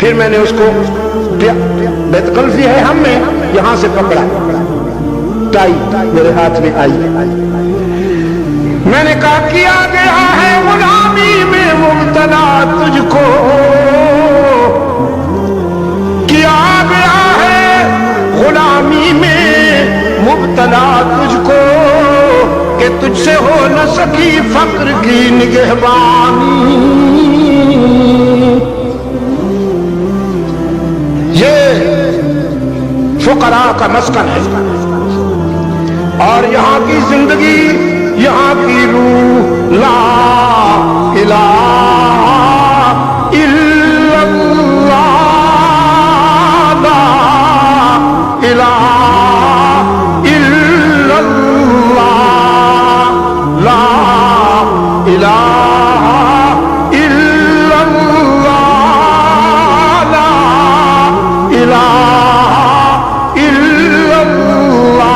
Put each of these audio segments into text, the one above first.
پھر میں نے اس کو بیتقلفی ہے ہم میں یہاں سے پکڑا، ٹائی میرے ہاتھ میں آئی، میں نے کہا کیا گیا ہے غلامی میں مبتلا تجھ کو، کیا گیا ہے غلامی میں مبتلا تجھ کو، کہ تجھ سے ہو نہ سکی فقر کی نگہبانی۔ یہ فقراء کا مسکن ہے، اور یہاں کی زندگی، یہاں کی روح لا الہ الا اللہ، لا الہ الا اللہ، لا الہ الا اللہ، لا الہ الا اللہ۔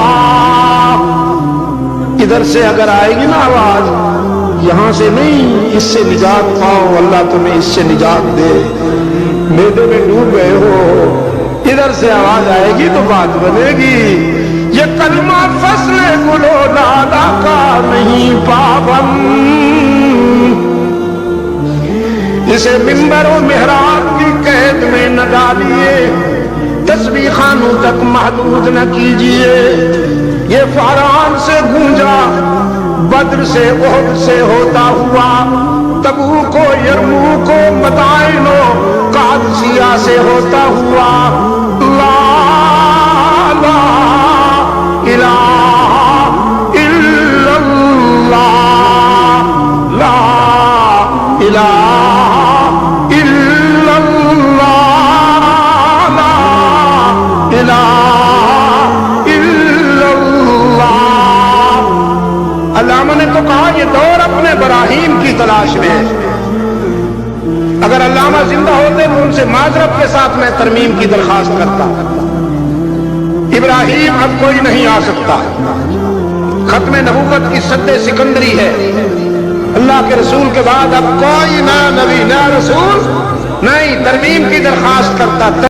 ادھر سے اگر آئے گی نا آواز، یہاں سے نہیں، اس سے نجات پاؤ، اللہ تمہیں اس سے نجات دے، میدے میں ڈوب گئے ہو، ادھر سے آواز آئے گی تو بات بنے گی۔ یہ کلمہ فصل گل و نادا کا نہیں پابند، اسے منبر و محراب کی قید میں نہ ڈالیے، تسبیح خانوں تک محدود نہ کیجیے۔ یہ فاران سے گونجا، بدر سے احد سے ہوتا ہوا، تبوک و یرموک و مدائن و قادسیہ سے ہوتا ہوا، لا لا الہ الا اللہ، لا الہ الا اللہ، لا الہ الا اللہ۔ علامہ نے تو کہا یہ دور اپنے براہیم کی تلاش میں ہے۔ اگر علامہ زندہ ہوتے تو ان سے معذرت کے ساتھ میں ترمیم کی درخواست کرتا، ابراہیم اب کوئی نہیں آ سکتا، ختم نبوت کی سد سکندری ہے، اللہ کے رسول کے بعد اب کوئی نہ نبی نہ رسول نہیں، ترمیم کی درخواست کرتا۔